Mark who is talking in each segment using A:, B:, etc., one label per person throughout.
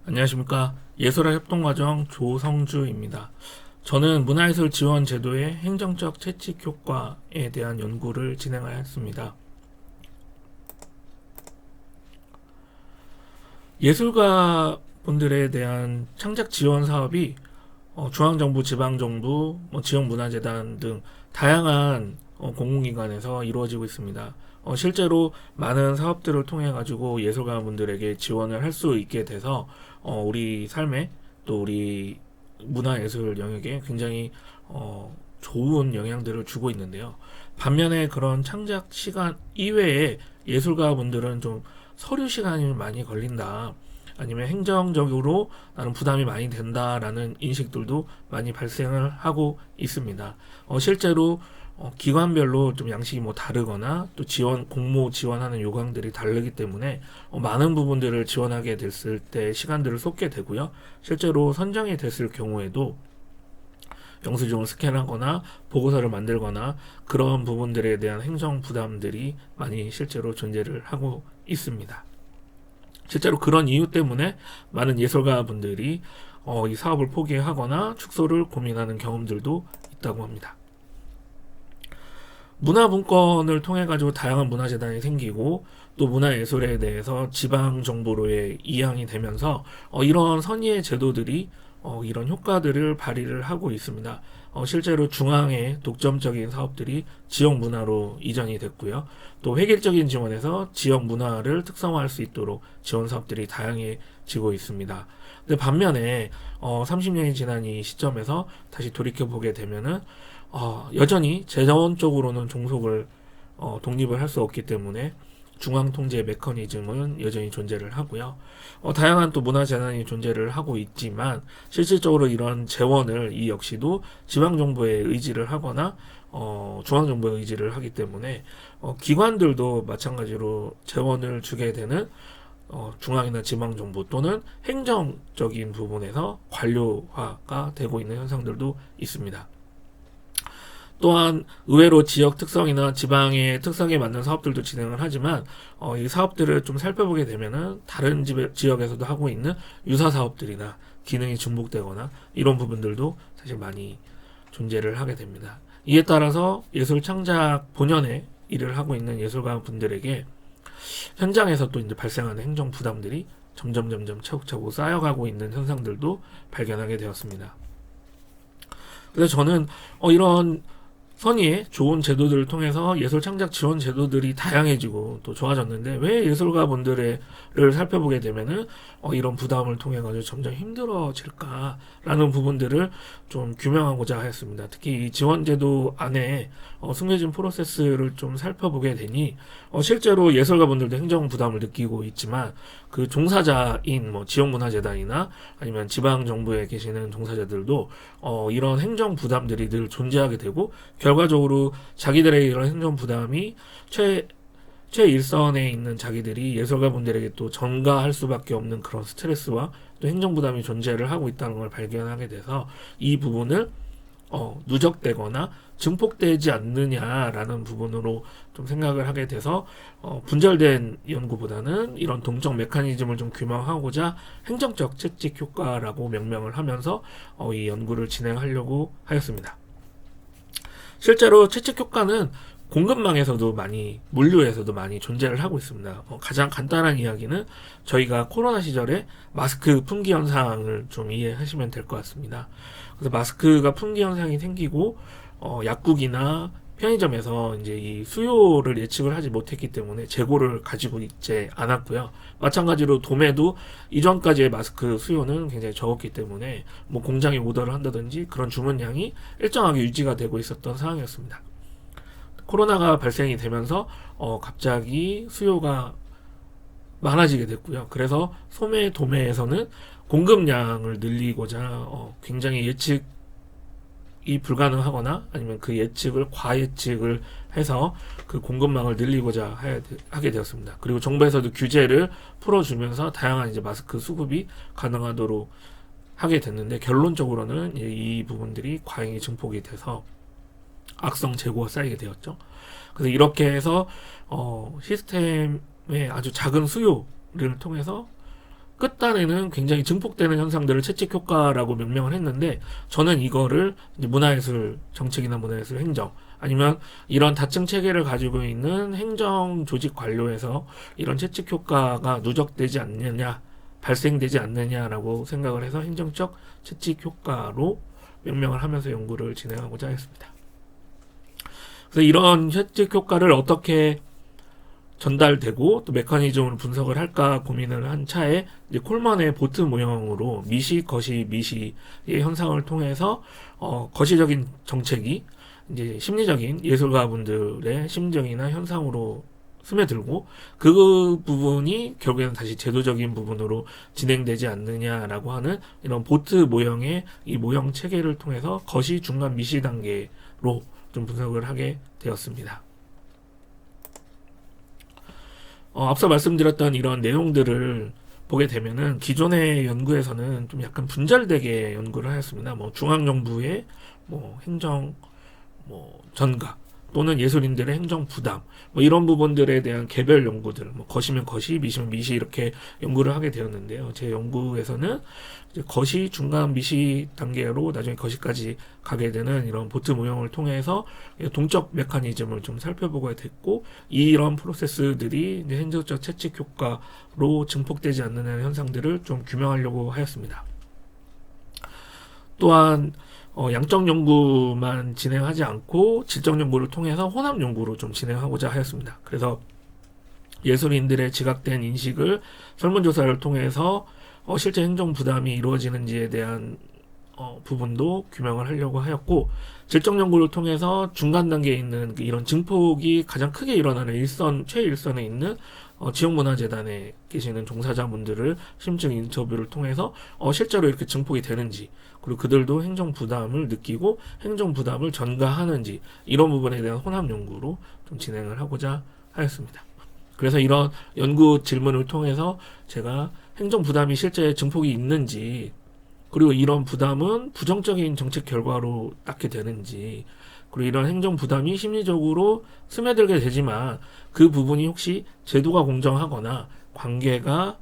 A: 안녕하십니까. 예술의 협동과정 조성주입니다. 저는 문화예술 지원 제도의 행정적 채찍 효과에 대한 연구를 진행하였습니다. 예술가 분들에 대한 창작 지원 사업이 중앙정부, 지방정부, 지역문화재단 등 다양한 공공기관에서 이루어지고 있습니다. 실제로 많은 사업들을 통해 가지고 예술가 분들에게 지원을 할 수 있게 돼서 우리 삶에 또 우리 문화예술 영역에 굉장히 좋은 영향들을 주고 있는데요. 반면에 그런 창작 시간 이외에 예술가 분들은 좀 서류 시간이 많이 걸린다. 아니면 행정적으로 나는 부담이 많이 된다라는 인식들도 많이 발생을 하고 있습니다. 실제로 기관별로 좀 양식이 다르거나 또 공모 지원하는 요강들이 다르기 때문에 많은 부분들을 지원하게 됐을 때 시간들을 쏟게 되고요. 실제로 선정이 됐을 경우에도 영수증을 스캔하거나 보고서를 만들거나 그런 부분들에 대한 행정 부담들이 많이 실제로 존재를 하고 있습니다. 실제로 그런 이유 때문에 많은 예술가 분들이 이 사업을 포기하거나 축소를 고민하는 경험들도 있다고 합니다. 문화분권을 통해 가지고 다양한 문화재단이 생기고 또 문화예술에 대해서 지방정부로의 이양이 되면서 이런 선의의 제도들이 이런 효과들을 발휘를 하고 있습니다. 실제로 중앙의 독점적인 사업들이 지역 문화로 이전이 됐고요. 또 획일적인 지원에서 지역 문화를 특성화할 수 있도록 지원 사업들이 다양해지고 있습니다. 근데 반면에 30년이 지난 이 시점에서 다시 돌이켜 보게 되면은 여전히 재정원적으로는 종속을 독립을 할 수 없기 때문에 중앙 통제 메커니즘은 여전히 존재를 하고요. 다양한 또 문화재단이 존재를 하고 있지만 실질적으로 이런 재원을 이 역시도 지방정부의 의지를 하거나 중앙정부의 의지를 하기 때문에 기관들도 마찬가지로 재원을 주게 되는 중앙이나 지방정부 또는 행정적인 부분에서 관료화가 되고 있는 현상들도 있습니다. 또한 의외로 지역 특성이나 지방의 특성에 맞는 사업들도 진행을 하지만 이 사업들을 좀 살펴보게 되면은 다른 지역에서도 하고 있는 유사 사업들이나 기능이 중복되거나 이런 부분들도 사실 많이 존재를 하게 됩니다. 이에 따라서 예술 창작 본연의 일을 하고 있는 예술가 분들에게 현장에서 또 이제 발생하는 행정 부담들이 점점 차곡차곡 쌓여가고 있는 현상들도 발견하게 되었습니다. 그래서 저는 이런 선의의 좋은 제도들을 통해서 예술 창작 지원 제도들이 다양해지고 또 좋아졌는데 왜 예술가 분들을 살펴보게 되면은 이런 부담을 통해 가지고 점점 힘들어질까라는 부분들을 좀 규명하고자 하였습니다. 특히 이 지원 제도 안에 숨겨진 프로세스를 좀 살펴보게 되니 실제로 예술가 분들도 행정 부담을 느끼고 있지만 그 종사자인 지역문화재단이나 아니면 지방정부에 계시는 종사자들도 이런 행정 부담들이 늘 존재하게 되고 결과적으로 자기들의 이런 행정 부담이 최일선에 있는 자기들이 예술가 분들에게 또 전가할 수밖에 없는 그런 스트레스와 또 행정 부담이 존재를 하고 있다는 걸 발견하게 돼서 이 부분을 누적되거나 증폭되지 않느냐라는 부분으로 좀 생각을 하게 돼서 분절된 연구보다는 이런 동적 메커니즘을 좀 규명하고자 행정적 채찍 효과라고 명명을 하면서 이 연구를 진행하려고 하였습니다. 실제로 채찍 효과는 공급망에서도 물류에서도 많이 존재를 하고 있습니다. 가장 간단한 이야기는 저희가 코로나 시절에 마스크 품귀 현상을 좀 이해하시면 될 것 같습니다. 그래서 마스크가 품귀 현상이 생기고 약국이나 편의점에서 이제 이 수요를 예측을 하지 못했기 때문에 재고를 가지고 있지 않았고요. 마찬가지로 도매도 이전까지의 마스크 수요는 굉장히 적었기 때문에 공장이 오더를 한다든지 그런 주문량이 일정하게 유지가 되고 있었던 상황이었습니다. 코로나가 발생이 되면서 갑자기 수요가 많아지게 됐고요. 그래서 소매 도매에서는 공급량을 늘리고자 굉장히 예측이 불가능하거나 아니면 그 예측을 과예측을 해서 그 공급망을 늘리고자 하게 되었습니다. 그리고 정부에서도 규제를 풀어주면서 다양한 이제 마스크 수급이 가능하도록 하게 됐는데 결론적으로는 이 부분들이 과잉이 증폭이 돼서 악성 재고가 쌓이게 되었죠. 그래서 이렇게 해서 시스템의 아주 작은 수요를 통해서 끝단에는 굉장히 증폭되는 현상들을 채찍 효과라고 명명을 했는데, 저는 이거를 이제 문화예술 정책이나 문화예술 행정, 아니면 이런 다층 체계를 가지고 있는 행정 조직 관료에서 이런 채찍 효과가 누적되지 않느냐, 발생되지 않느냐라고 생각을 해서 행정적 채찍 효과로 명명을 하면서 연구를 진행하고자 했습니다. 그래서 이런 채찍 효과를 어떻게 전달되고 또 메커니즘으로 분석을 할까 고민을 한 차에 이제 콜먼의 보트 모형으로 미시, 거시, 미시의 현상을 통해서 거시적인 정책이 이제 심리적인 예술가분들의 심정이나 현상으로 스며들고, 그 부분이 결국에는 다시 제도적인 부분으로 진행되지 않느냐라고 하는 이런 보트 모형의 이 모형 체계를 통해서 거시, 중간, 미시 단계로 좀 분석을 하게 되었습니다. 앞서 말씀드렸던 이런 내용들을 보게 되면은 기존의 연구에서는 좀 약간 분절되게 연구를 하였습니다. 뭐 중앙정부의 뭐 행정 전가 또는 예술인들의 행정 부담, 뭐 이런 부분들에 대한 개별 연구들, 뭐 거시면 거시, 미시면 미시 이렇게 연구를 하게 되었는데요. 제 연구에서는 이제 거시, 중간, 미시 단계로 나중에 거시까지 가게 되는 이런 보트 모형을 통해서 동적 메커니즘을 좀 살펴보게 됐고, 이런 프로세스들이 이제 행정적 채찍 효과로 증폭되지 않는 현상들을 좀 규명하려고 하였습니다. 또한 양적 연구만 진행하지 않고 질적 연구를 통해서 혼합 연구로 좀 진행하고자 하였습니다. 그래서 예술인들의 지각된 인식을 설문조사를 통해서 실제 행정 부담이 이루어지는지에 대한 부분도 규명을 하려고 하였고, 질적 연구를 통해서 중간 단계에 있는 이런 증폭이 가장 크게 일어나는 최일선에 있는 지역문화재단에 계시는 종사자분들을 심층 인터뷰를 통해서 실제로 이렇게 증폭이 되는지, 그리고 그들도 행정 부담을 느끼고 행정 부담을 전가하는지, 이런 부분에 대한 혼합 연구로 좀 진행을 하고자 하였습니다. 그래서 이런 연구 질문을 통해서 제가 행정 부담이 실제 증폭이 있는지, 그리고 이런 부담은 부정적인 정책 결과로 낳게 되는지, 그리고 이런 행정 부담이 심리적으로 스며들게 되지만 그 부분이 혹시 제도가 공정하거나 관계가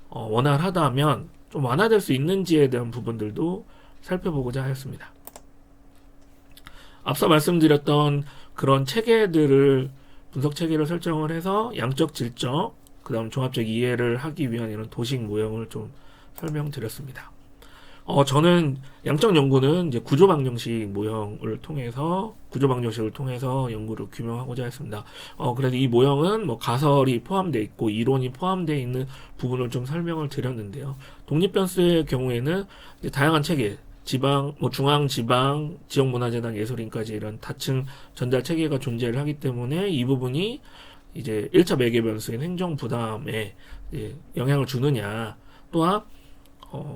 A: 원활하다면 좀 완화될 수 있는지에 대한 부분들도 살펴보고자 하였습니다. 앞서 말씀드렸던 그런 체계들을, 분석 체계를 설정을 해서 양적, 질적, 그 다음 종합적 이해를 하기 위한 이런 도식 모형을 좀 설명드렸습니다. 저는 양적 연구는 이제 구조방정식 모형을 통해서, 구조방정식을 통해서 연구를 규명하고자 했습니다. 그래서 이 모형은 뭐 가설이 포함되어 있고 이론이 포함되어 있는 부분을 좀 설명을 드렸는데요. 독립변수의 경우에는 이제 다양한 체계, 지방, 중앙, 지방, 지역문화재단, 예술인까지 이런 다층 전달 체계가 존재를 하기 때문에 이 부분이 이제 1차 매개 변수인 행정 부담에 영향을 주느냐, 또한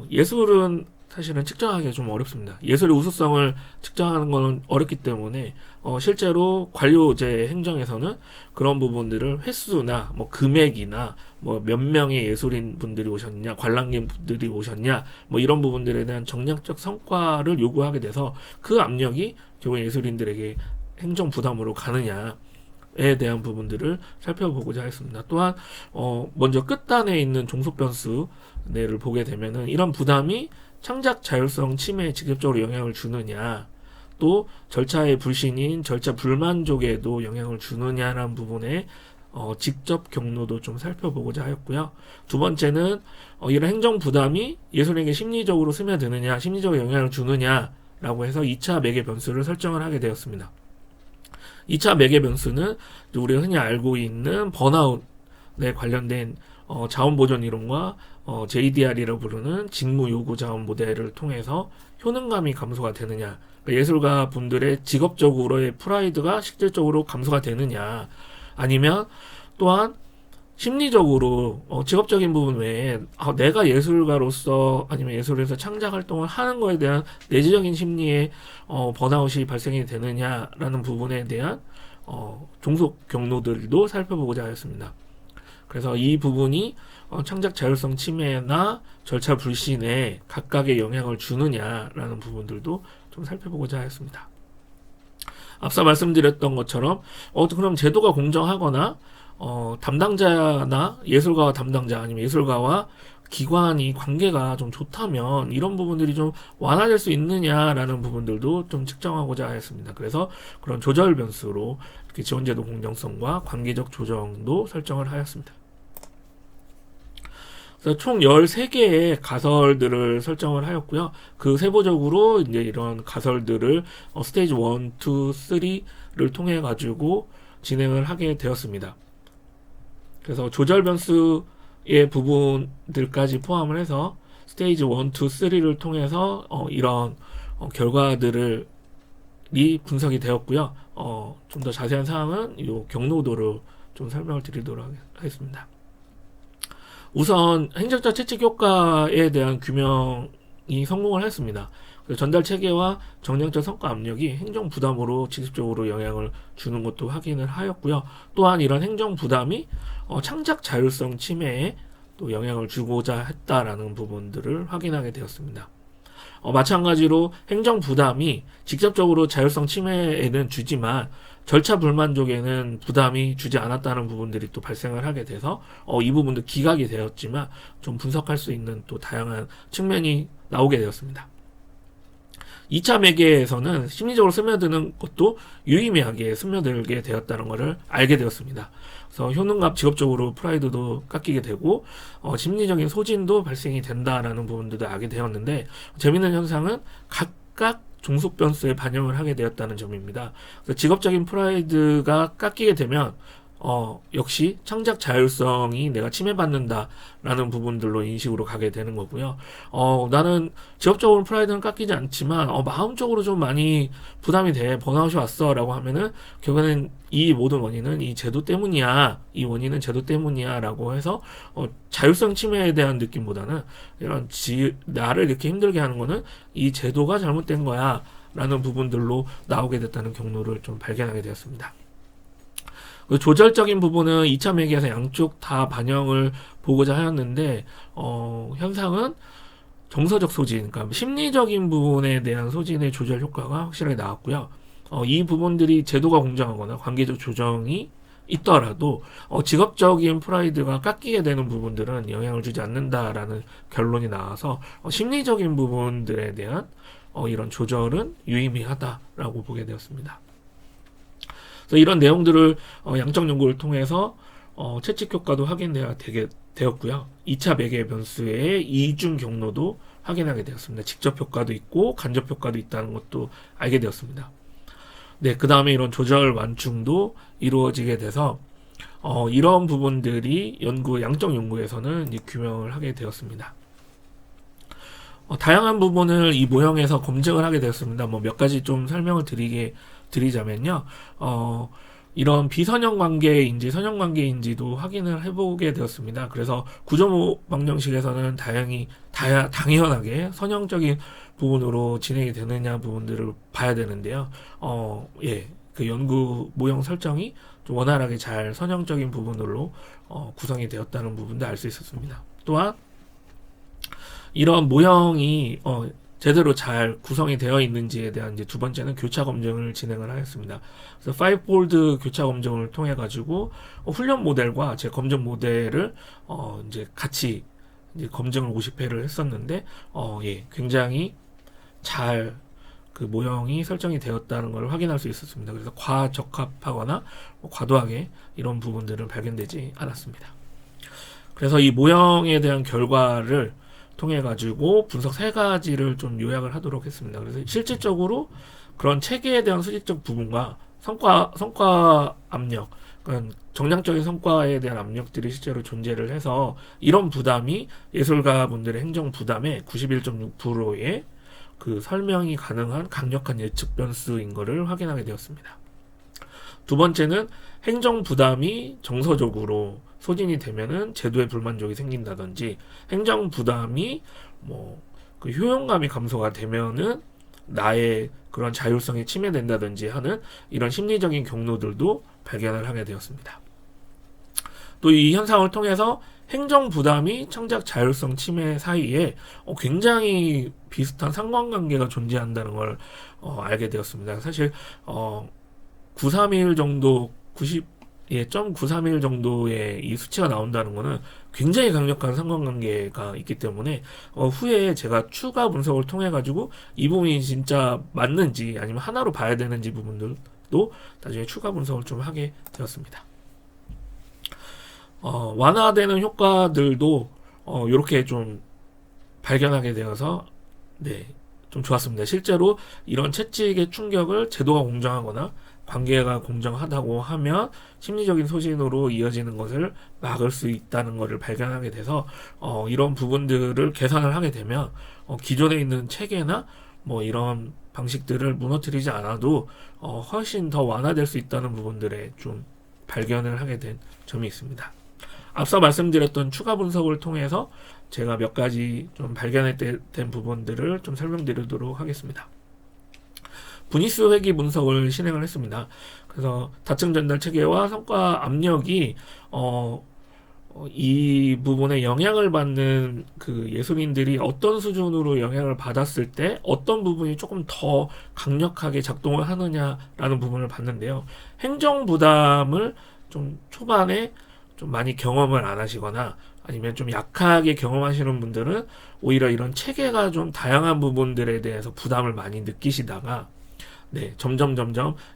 A: 예술은 사실은 측정하기가 좀 어렵습니다. 예술의 우수성을 측정하는 것은 어렵기 때문에 실제로 관료제 행정에서는 그런 부분들을 횟수나 뭐 금액이나 뭐 몇 명의 예술인 분들이 오셨냐, 관람객 분들이 오셨냐, 뭐 이런 부분들에 대한 정량적 성과를 요구하게 돼서 그 압력이 결국 예술인들에게 행정 부담으로 가느냐에 대한 부분들을 살펴보고자 했습니다. 또한 먼저 끝단에 있는 종속 변수를 보게 되면은 이런 부담이 창작 자율성 침해에 직접적으로 영향을 주느냐, 또 절차의 불신인 절차 불만족에도 영향을 주느냐라는 부분에 직접 경로도 좀 살펴보고자 하였고요. 두 번째는 이런 행정 부담이 예술인에게 심리적으로 스며드느냐, 심리적 영향을 주느냐라고 해서 2차 매개 변수를 설정을 하게 되었습니다. 2차 매개 변수는 우리가 흔히 알고 있는 번아웃에 관련된 자원보존 이론과 JDR이라고 부르는 직무 요구 자원 모델을 통해서 효능감이 감소가 되느냐, 그러니까 예술가 분들의 직업적으로의 프라이드가 실질적으로 감소가 되느냐, 아니면 또한 심리적으로 직업적인 부분 외에 내가 예술가로서 아니면 예술에서 창작 활동을 하는 거에 대한 내재적인 심리의 번아웃이 발생이 되느냐라는 부분에 대한 종속 경로들도 살펴보고자 하였습니다. 그래서 이 부분이 창작 자율성 침해나 절차 불신에 각각의 영향을 주느냐라는 부분들도 좀 살펴보고자 했습니다. 앞서 말씀드렸던 것처럼 그럼 제도가 공정하거나 담당자나 예술가와 담당자, 아니면 예술가와 기관이 관계가 좀 좋다면 이런 부분들이 좀 완화될 수 있느냐라는 부분들도 좀 측정하고자 했습니다. 그래서 그런 조절 변수로 이렇게 지원제도 공정성과 관계적 조정도 설정을 하였습니다. 그래서 총 13개의 가설들을 설정을 하였고요. 그 세부적으로 이제 이런 가설들을 스테이지 1, 2, 3를 통해 가지고 진행을 하게 되었습니다. 그래서 조절 변수의 부분들까지 포함을 해서 스테이지 1, 2, 3를 통해서 이런 결과들이 분석이 되었고요. 좀 더 자세한 사항은 이 경로도로 좀 설명을 드리도록 하겠습니다. 우선 행정적 채찍 효과에 대한 규명이 성공을 했습니다. 전달 체계와 정량적 성과 압력이 행정 부담으로 직접적으로 영향을 주는 것도 확인을 하였고요. 또한 이런 행정 부담이 창작 자율성 침해에 또 영향을 주고자 했다라는 부분들을 확인하게 되었습니다. 마찬가지로 행정 부담이 직접적으로 자율성 침해에는 주지만 절차 불만족에는 부담이 주지 않았다는 부분들이 또 발생을 하게 돼서 이 부분도 기각이 되었지만 좀 분석할 수 있는 또 다양한 측면이 나오게 되었습니다. 2차 매개에서는 심리적으로 스며드는 것도 유의미하게 스며들게 되었다는 것을 알게 되었습니다. 그래서 효능감 직업적으로 프라이드도 깎이게 되고 심리적인 소진도 발생이 된다라는 부분들도 알게 되었는데 재미있는 현상은 각각 종속 변수에 반영을 하게 되었다는 점입니다. 그래서 직업적인 프라이드가 깎이게 되면 역시 창작 자율성이 내가 침해받는다라는 부분들로 인식으로 가게 되는 거고요. 나는 직업적으로 프라이드는 깎이지 않지만 마음적으로 좀 많이 부담이 돼 번아웃이 왔어라고 하면은 결국에는 이 모든 원인은 이 제도 때문이야, 이 원인은 제도 때문이야라고 해서 자율성 침해에 대한 느낌보다는 이런 나를 이렇게 힘들게 하는 거는 이 제도가 잘못된 거야라는 부분들로 나오게 됐다는 경로를 좀 발견하게 되었습니다. 조절적인 부분은 2차 매개에서 양쪽 다 반영을 보고자 하였는데 현상은 정서적 소진, 그러니까 심리적인 부분에 대한 소진의 조절 효과가 확실하게 나왔고요. 이 부분들이 제도가 공정하거나 관계적 조정이 있더라도 직업적인 프라이드가 깎이게 되는 부분들은 영향을 주지 않는다라는 결론이 나와서 심리적인 부분들에 대한 이런 조절은 유의미하다라고 보게 되었습니다. 그래서 이런 내용들을 양적 연구를 통해서 채찍 효과도 확인되게 되었고요. 2차 매개 변수의 이중 경로도 확인하게 되었습니다. 직접 효과도 있고 간접 효과도 있다는 것도 알게 되었습니다. 네, 그 다음에 이런 조절 완충도 이루어지게 돼서 이런 부분들이 양적 연구에서는 규명을 하게 되었습니다. 다양한 부분을 이 모형에서 검증을 하게 되었습니다. 몇 가지 좀 설명을 드리자면요. 이런 비선형 관계인지 선형 관계인지도 확인을 해보게 되었습니다. 그래서 구조 방정식에서는 당연하게 선형적인 부분으로 진행이 되느냐 부분들을 봐야 되는데요. 그 연구 모형 설정이 좀 원활하게 잘 선형적인 부분으로 구성이 되었다는 부분도 알 수 있었습니다. 또한 이런 모형이 제대로 잘 구성이 되어 있는지에 대한 이제 두 번째는 교차 검증을 진행을 하였습니다. 그래서 5폴드 교차 검증을 통해 가지고 훈련 모델과 제 검증 모델을 이제 같이 이제 검증을 50회를 했었는데 굉장히 잘 그 모형이 설정이 되었다는 걸 확인할 수 있었습니다. 그래서 과적합하거나 과도하게 이런 부분들은 발견되지 않았습니다. 그래서 이 모형에 대한 결과를 통해 가지고 분석 3가지를 좀 요약을 하도록 했습니다. 그래서 실질적으로 그런 체계에 대한 수직적 부분과 성과 압력, 그러니까 정량적인 성과에 대한 압력들이 실제로 존재를 해서 이런 부담이 예술가 분들의 행정 부담의 91.6%의 그 설명이 가능한 강력한 예측 변수인 것을 확인하게 되었습니다. 두 번째는 행정 부담이 정서적으로 소진이 되면은 제도에 불만족이 생긴다든지 행정 부담이 그 효용감이 감소가 되면은 나의 그런 자율성이 침해된다든지 하는 이런 심리적인 경로들도 발견을 하게 되었습니다. 또 이 현상을 통해서 행정 부담이 창작 자율성 침해 사이에 굉장히 비슷한 상관관계가 존재한다는 걸 알게 되었습니다. 사실 931 정도 0.931 정도의 이 수치가 나온다는 것은 굉장히 강력한 상관관계가 있기 때문에 후에 제가 추가 분석을 통해 가지고 이 부분이 진짜 맞는지 아니면 하나로 봐야 되는지 부분들도 나중에 추가 분석을 좀 하게 되었습니다. 완화되는 효과들도 이렇게 좀 발견하게 되어서 네, 좀 좋았습니다. 실제로 이런 채찍의 충격을 제도가 공정하거나 관계가 공정하다고 하면 심리적인 소진으로 이어지는 것을 막을 수 있다는 것을 발견하게 돼서 이런 부분들을 개선을 하게 되면 기존에 있는 체계나 뭐 이런 방식들을 무너뜨리지 않아도 훨씬 더 완화될 수 있다는 부분들에 좀 발견을 하게 된 점이 있습니다. 앞서 말씀드렸던 추가 분석을 통해서 제가 몇 가지 좀 발견된 부분들을 좀 설명드리도록 하겠습니다. 분위수 회귀 분석을 진행을 했습니다. 그래서 다층 전달 체계와 성과 압력이 이 부분에 영향을 받는 그 예술인들이 어떤 수준으로 영향을 받았을 때 어떤 부분이 조금 더 강력하게 작동을 하느냐라는 부분을 봤는데요. 행정 부담을 좀 초반에 좀 많이 경험을 안 하시거나 아니면 좀 약하게 경험하시는 분들은 오히려 이런 체계가 좀 다양한 부분들에 대해서 부담을 많이 느끼시다가 네, 점점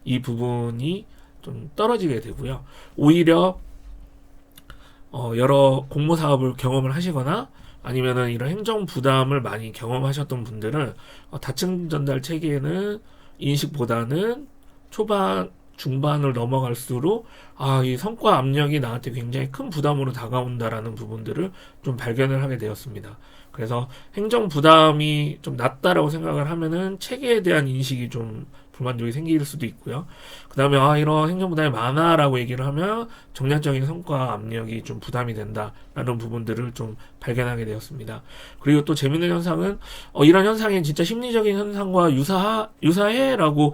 A: 이 부분이 좀 떨어지게 되고요. 오히려 여러 공모 사업을 경험을 하시거나 아니면은 이런 행정 부담을 많이 경험하셨던 분들은 다층 전달 체계는 인식보다는 초반 중반을 넘어갈수록 이 성과 압력이 나한테 굉장히 큰 부담으로 다가온다라는 부분들을 좀 발견을 하게 되었습니다. 그래서 행정 부담이 좀 낮다라고 생각을 하면은 체계에 대한 인식이 좀 불만족이 생길 수도 있고요. 그 다음에 이런 행정 부담이 많아라고 얘기를 하면 정량적인 성과 압력이 좀 부담이 된다라는 부분들을 좀 발견하게 되었습니다. 그리고 또 재밌는 현상은 이런 현상이 진짜 심리적인 현상과 유사해라고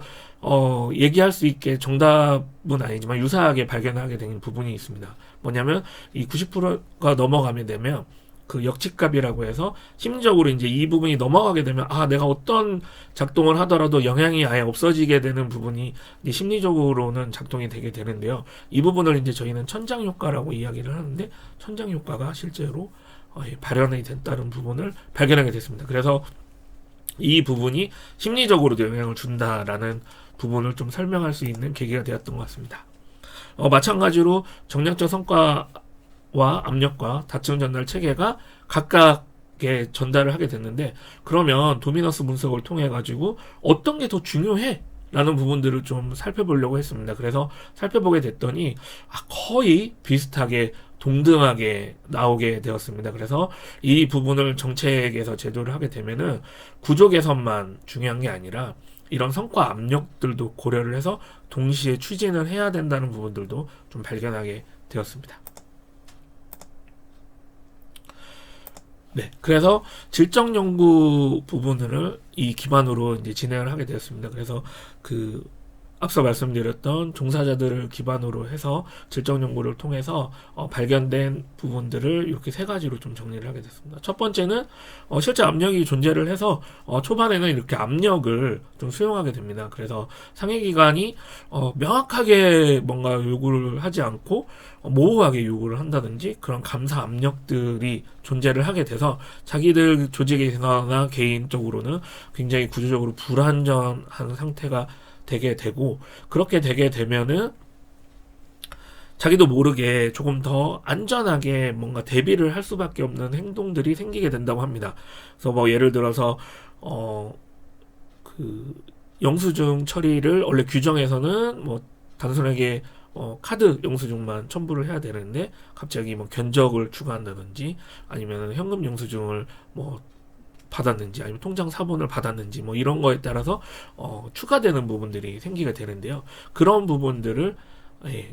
A: 얘기할 수 있게 정답은 아니지만 유사하게 발견하게 된 부분이 있습니다. 뭐냐면 이 90%가 넘어가게 되면 그 역치값이라고 해서 심리적으로 이제 이 부분이 넘어가게 되면 내가 어떤 작동을 하더라도 영향이 아예 없어지게 되는 부분이 이제 심리적으로는 작동이 되게 되는데요. 이 부분을 이제 저희는 천장 효과라고 이야기를 하는데 천장 효과가 실제로 발현이 됐다는 부분을 발견하게 됐습니다. 그래서 이 부분이 심리적으로도 영향을 준다라는 부분을 좀 설명할 수 있는 계기가 되었던 것 같습니다. 마찬가지로 정량적 성과와 압력과 다층 전달 체계가 각각의 전달을 하게 됐는데 그러면 도미너스 분석을 통해 가지고 어떤 게 더 중요해? 라는 부분들을 좀 살펴보려고 했습니다. 그래서 살펴보게 됐더니 거의 비슷하게 동등하게 나오게 되었습니다. 그래서 이 부분을 정책에서 제도를 하게 되면은 구조 개선만 중요한 게 아니라 이런 성과 압력들도 고려를 해서 동시에 추진을 해야 된다는 부분들도 좀 발견하게 되었습니다. 네, 그래서 질적 연구 부분을 이 기반으로 이제 진행을 하게 되었습니다. 그래서 앞서 말씀드렸던 종사자들을 기반으로 해서 질적 연구를 통해서 발견된 부분들을 이렇게 세 가지로 좀 정리를 하게 됐습니다. 첫 번째는 실제 압력이 존재를 해서 초반에는 이렇게 압력을 좀 수용하게 됩니다. 그래서 상해기관이 명확하게 뭔가 요구를 하지 않고 모호하게 요구를 한다든지 그런 감사 압력들이 존재를 하게 돼서 자기들 조직에서나 개인적으로는 굉장히 구조적으로 불안전한 상태가 되게 되고 그렇게 되게 되면은 자기도 모르게 조금 더 안전하게 뭔가 대비를 할 수밖에 없는 행동들이 생기게 된다고 합니다. 그래서 뭐 예를 들어서 영수증 처리를 원래 규정에서는 뭐 단순하게 카드 영수증만 첨부를 해야 되는데 갑자기 뭐 견적을 추가한다든지 아니면 현금 영수증을 뭐 받았는지 아니면 통장 사본을 받았는지 뭐 이런 거에 따라서 추가되는 부분들이 생기게 되는데요. 그런 부분들을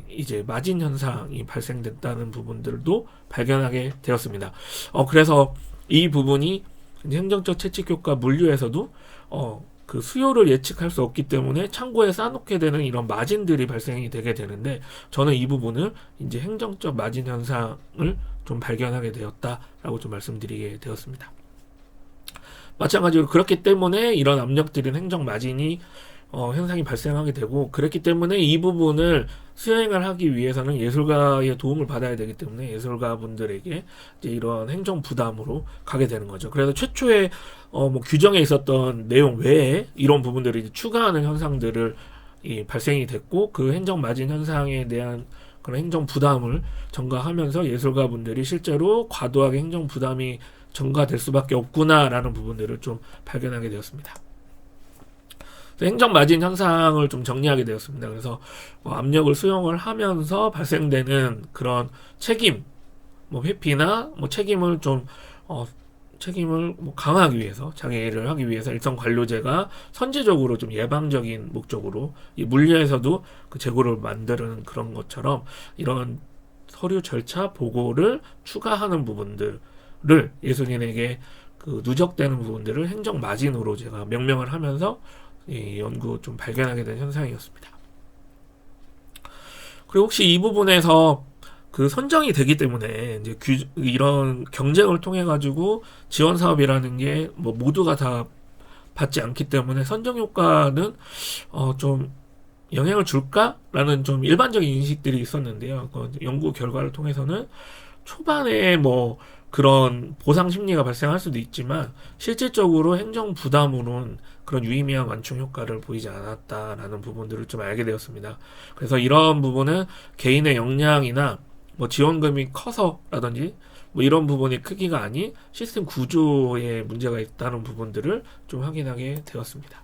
A: 이제 마진 현상이 발생됐다는 부분들도 발견하게 되었습니다. 그래서 이 부분이 행정적 채찍 효과 물류에서도 그 수요를 예측할 수 없기 때문에 창고에 쌓아놓게 되는 이런 마진들이 발생이 되게 되는데 저는 이 부분을 이제 행정적 마진 현상을 좀 발견하게 되었다라고 좀 말씀드리게 되었습니다. 마찬가지로 그렇기 때문에 이런 압력들인 행정 마진이 현상이 발생하게 되고, 그랬기 때문에 이 부분을 수행을 하기 위해서는 예술가의 도움을 받아야 되기 때문에 예술가 분들에게 이제 이런 행정 부담으로 가게 되는 거죠. 그래서 최초에 뭐 규정에 있었던 내용 외에 이런 부분들을 이제 추가하는 현상들을 발생이 됐고, 그 행정 마진 현상에 대한 그런 행정 부담을 전가하면서 예술가 분들이 실제로 과도하게 행정 부담이 전가될 수밖에 없구나라는 부분들을 좀 발견하게 되었습니다. 행정 마진 현상을 좀 정리하게 되었습니다. 그래서 압력을 수용을 하면서 발생되는 그런 책임, 뭐 회피나 뭐 책임을 좀 책임을 뭐 강화하기 위해서, 장애를 하기 위해서 일선 관료제가 선제적으로 좀 예방적인 목적으로 이 물리에서도 그 재고를 만드는 그런 것처럼 이런 서류 절차 보고를 추가하는 부분들을 예술인에게 그 누적되는 부분들을 행정 마진으로 제가 명명을 하면서 이 연구 좀 발견하게 된 현상이었습니다. 그리고 혹시 이 부분에서 그 선정이 되기 때문에 이제 이런 경쟁을 통해 가지고 지원 사업이라는 게 뭐 모두가 다 받지 않기 때문에 선정 효과는 좀 영향을 줄까라는 좀 일반적인 인식들이 있었는데요. 그 연구 결과를 통해서는 초반에 뭐 그런 보상 심리가 발생할 수도 있지만 실질적으로 행정 부담으로는 그런 유의미한 완충 효과를 보이지 않았다라는 부분들을 좀 알게 되었습니다. 그래서 이런 부분은 개인의 역량이나 뭐 지원금이 커서라든지 뭐 이런 부분의 크기가 아닌 시스템 구조에 문제가 있다는 부분들을 좀 확인하게 되었습니다.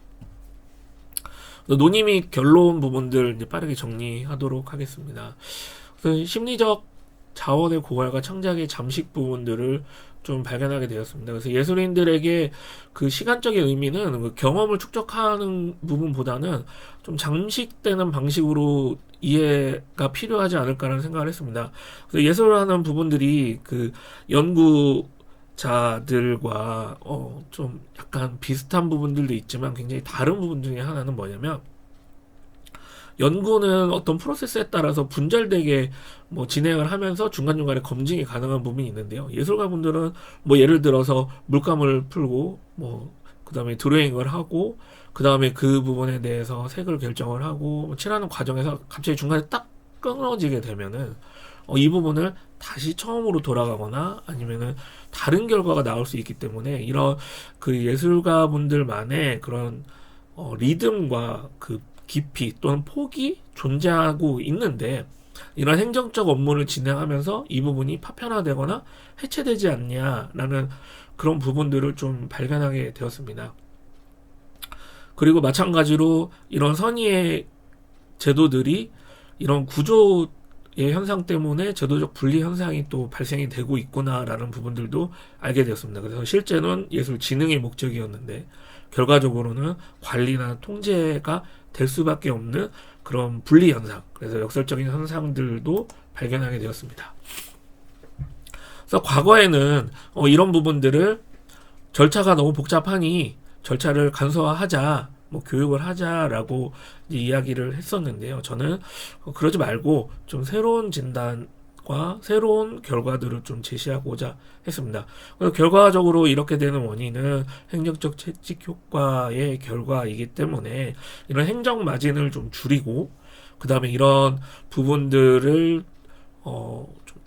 A: 논의 및 결론 부분들 이제 빠르게 정리하도록 하겠습니다. 그래서 심리적 자원의 고갈과 창작의 잠식 부분들을 좀 발견하게 되었습니다. 그래서 예술인들에게 그 시간적인 의미는 그 경험을 축적하는 부분보다는 좀 잠식되는 방식으로 이해가 필요하지 않을까라는 생각을 했습니다. 그래서 예술하는 부분들이 그 연구자들과 좀 약간 비슷한 부분들도 있지만 굉장히 다른 부분 중에 하나는 뭐냐면, 연구는 어떤 프로세스에 따라서 분절되게 뭐 진행을 하면서 중간중간에 검증이 가능한 부분이 있는데요. 예술가분들은 뭐 예를 들어서 물감을 풀고 뭐 그다음에 드로잉을 하고 그다음에 그 부분에 대해서 색을 결정을 하고 뭐 칠하는 과정에서 갑자기 중간에 딱 끊어지게 되면은 이 부분을 다시 처음으로 돌아가거나 아니면은 다른 결과가 나올 수 있기 때문에 이런 그 예술가분들만의 그런 리듬과 그 깊이 또는 폭이 존재하고 있는데, 이런 행정적 업무를 진행하면서 이 부분이 파편화되거나 해체되지 않냐라는 그런 부분들을 좀 발견하게 되었습니다. 그리고 마찬가지로 이런 선의의 제도들이 이런 구조의 현상 때문에 제도적 분리 현상이 또 발생이 되고 있구나라는 부분들도 알게 되었습니다. 그래서 실제는 예술 진흥의 목적이었는데 결과적으로는 관리나 통제가 될 수밖에 없는 그런 분리 현상, 그래서 역설적인 현상들도 발견하게 되었습니다. 그래서 과거에는 이런 부분들을 절차가 너무 복잡하니 절차를 간소화하자, 뭐 교육을 하자라고 이야기를 했었는데요. 저는 그러지 말고 좀 새로운 진단과 새로운 결과들을 좀 제시하고자 했습니다. 그래서 결과적으로 이렇게 되는 원인은 행정적 채찍 효과의 결과이기 때문에 이런 행정 마진을 좀 줄이고 그 다음에 이런 부분들을 좀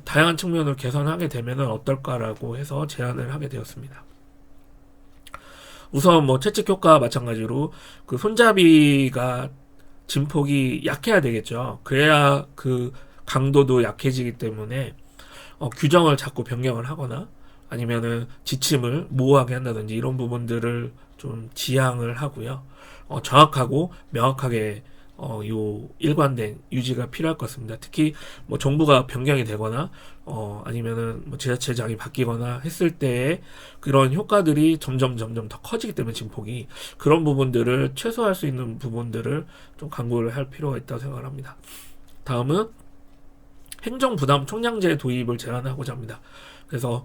A: 다양한 측면으로 개선하게 되면 어떨까라고 해서 제안을 하게 되었습니다. 우선 뭐 채찍 효과와 마찬가지로 그 손잡이가 진폭이 약해야 되겠죠. 그래야 그 강도도 약해지기 때문에 규정을 자꾸 변경을 하거나 아니면은 지침을 모호하게 한다든지 이런 부분들을 좀 지양을 하고요. 정확하고 명확하게 요 일관된 유지가 필요할 것 같습니다. 특히 뭐 정부가 변경이 되거나 아니면은 뭐 지자체장이 바뀌거나 했을 때에 그런 효과들이 점점 더 커지기 때문에 진폭이 그런 부분들을 최소화할 수 있는 부분들을 좀 강구를 할 필요가 있다고 생각을 합니다. 다음은 행정부담 총량제 도입을 제안하고자 합니다. 그래서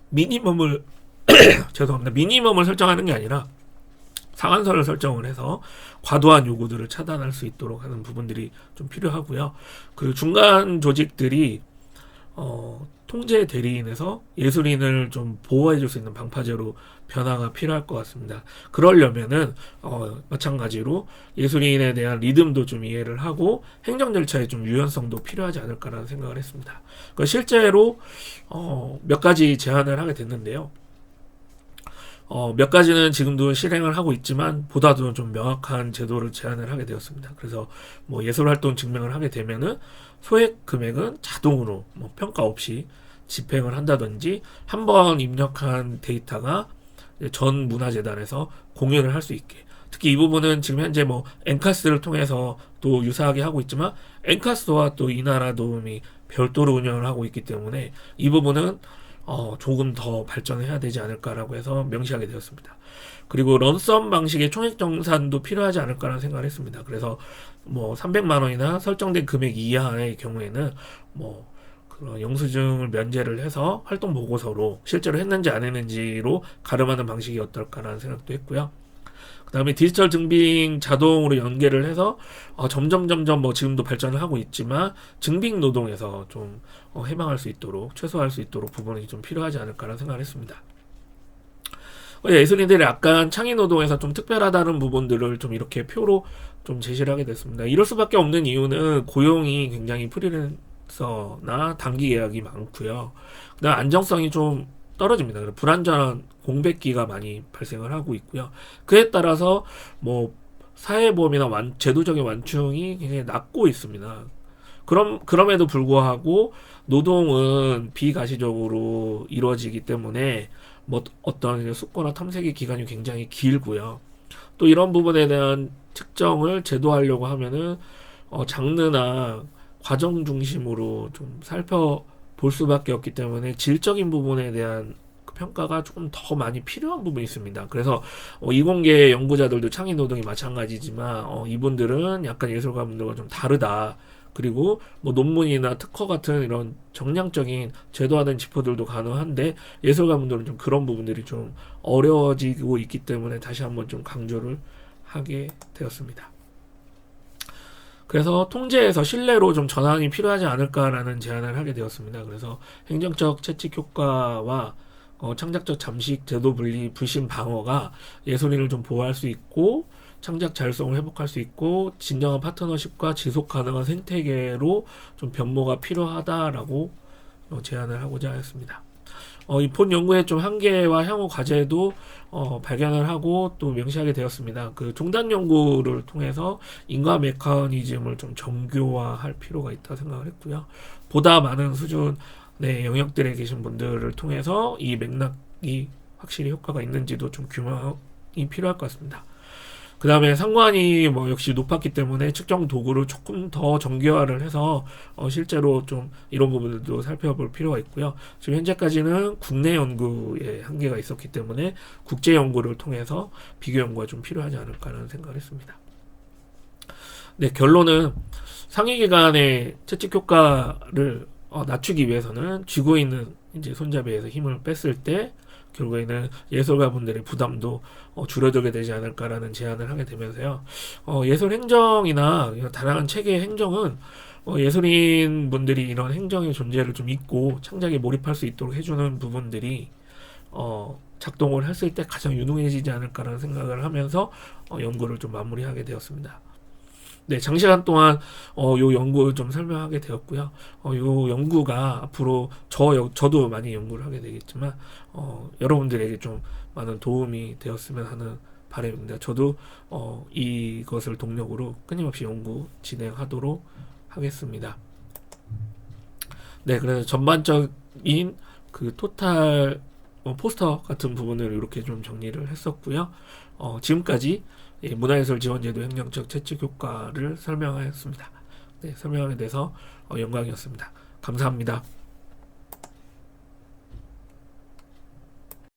A: 미니멈을 죄송합니다. 미니멈을 설정하는 게 아니라 상한선을 설정을 해서 과도한 요구들을 차단할 수 있도록 하는 부분들이 좀 필요하고요. 그 중간 조직들이 통제 대리인에서 예술인을 좀 보호해줄 수 있는 방파제로 변화가 필요할 것 같습니다. 그러려면은 마찬가지로 예술인에 대한 리듬도 좀 이해를 하고 행정 절차의 좀 유연성도 필요하지 않을까라는 생각을 했습니다. 실제로 몇 가지 제안을 하게 됐는데요. 몇 가지는 지금도 실행을 하고 있지만 보다도 좀 명확한 제도를 제안을 하게 되었습니다. 그래서 뭐 예술활동 증명을 하게 되면은 소액 금액은 자동으로 뭐 평가 없이 집행을 한다든지 한 번 입력한 데이터가 전 문화재단에서 공유를 할 수 있게. 특히 이 부분은 지금 현재 뭐 엔카스를 통해서 또 유사하게 하고 있지만 엔카스와 또 이 나라 도움이 별도로 운영을 하고 있기 때문에 이 부분은 조금 더 발전해야 되지 않을까라고 해서 명시하게 되었습니다. 그리고 런썸 방식의 총액 정산도 필요하지 않을까라는 생각을 했습니다. 그래서 뭐 300만 원이나 설정된 금액 이하의 경우에는 뭐 그런 영수증을 면제를 해서 활동 보고서로 실제로 했는지 안 했는지로 가름하는 방식이 어떨까라는 생각도 했고요. 그 다음에 디지털 증빙 자동으로 연계를 해서 점점 뭐 지금도 발전을 하고 있지만 증빙 노동에서 좀 해방할 수 있도록 최소화할 수 있도록 부분이 좀 필요하지 않을까라는 생각을 했습니다. 예술인들이 약간 창의 노동에서 좀 특별하다는 부분들을 좀 이렇게 표로 좀 제시를 하게 됐습니다. 이럴 수밖에 없는 이유는 고용이 굉장히 프리랜서나 단기 계약이 많고요. 그다음 안정성이 좀 떨어집니다. 불안정한 공백기가 많이 발생을 하고 있고요. 그에 따라서 뭐 사회보험이나 제도적인 완충이 굉장히 낮고 있습니다. 그럼에도 불구하고 노동은 비가시적으로 이루어지기 때문에 뭐 어떤 숙고나 탐색의 기간이 굉장히 길고요. 또 이런 부분에 대한 측정을 제도화하려고 하면은 장르나 과정 중심으로 좀 살펴볼 수밖에 없기 때문에 질적인 부분에 대한 평가가 조금 더 많이 필요한 부분이 있습니다. 그래서 이공계 연구자들도 창의 노동이 마찬가지지만 이분들은 약간 예술가분들과 좀 다르다. 그리고 뭐 논문이나 특허 같은 이런 정량적인 제도화된 지표들도 가능한데 예술가분들은 좀 그런 부분들이 좀 어려워지고 있기 때문에 다시 한번 좀 강조를 하게 되었습니다. 그래서 통제에서 신뢰로 좀 전환이 필요하지 않을까라는 제안을 하게 되었습니다. 그래서 행정적 채찍 효과와 창작적 잠식 제도 분리 불신 방어가 예술인을 좀 보호할 수 있고 창작 자율성을 회복할 수 있고 진정한 파트너십과 지속 가능한 생태계로 좀 변모가 필요하다라고 제안을 하고자 했습니다. 이 본 연구의 좀 한계와 향후 과제도 발견을 하고 또 명시하게 되었습니다. 그 종단 연구를 통해서 인과 메커니즘을 좀 정교화할 필요가 있다 생각을 했고요. 보다 많은 수준의 영역들에 계신 분들을 통해서 이 맥락이 확실히 효과가 있는지도 좀 규명이 필요할 것 같습니다. 그 다음에 상관이 뭐 역시 높았기 때문에 측정 도구를 조금 더 정교화를 해서 실제로 좀 이런 부분들도 살펴볼 필요가 있고요. 지금 현재까지는 국내 연구에 한계가 있었기 때문에 국제 연구를 통해서 비교 연구가 좀 필요하지 않을까라는 생각을 했습니다. 네, 결론은 상위기관의 채찍 효과를 낮추기 위해서는 쥐고 있는 이제 손잡이에서 힘을 뺐을 때 결국에는 예술가분들의 부담도 줄어들게 되지 않을까라는 제안을 하게 되면서요. 예술 행정이나 이런 다양한 체계의 행정은 예술인 분들이 이런 행정의 존재를 좀 잊고 창작에 몰입할 수 있도록 해주는 부분들이 작동을 했을 때 가장 유능해지지 않을까라는 생각을 하면서 연구를 좀 마무리하게 되었습니다. 네, 장시간 동안 요 연구 좀 설명하게 되었고요. 요 연구가 앞으로 저도 많이 연구를 하게 되겠지만 여러분들에게 좀 많은 도움이 되었으면 하는 바람입니다. 저도 이것을 동력으로 끊임없이 연구 진행하도록 하겠습니다. 네, 그래서 전반적인 그 토탈 포스터 같은 부분을 이렇게 좀 정리를 했었고요. 지금까지 문화예술 지원제도 행정적 채찍 효과를 설명하였습니다. 네, 설명하게 돼서 영광이었습니다. 감사합니다.